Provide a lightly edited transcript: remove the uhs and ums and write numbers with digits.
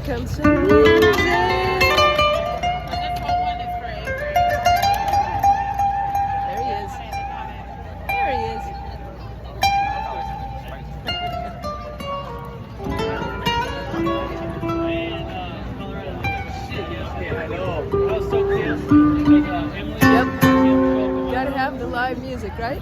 comes some music. There he is. There he is. Yep. Gotta have the live music, right?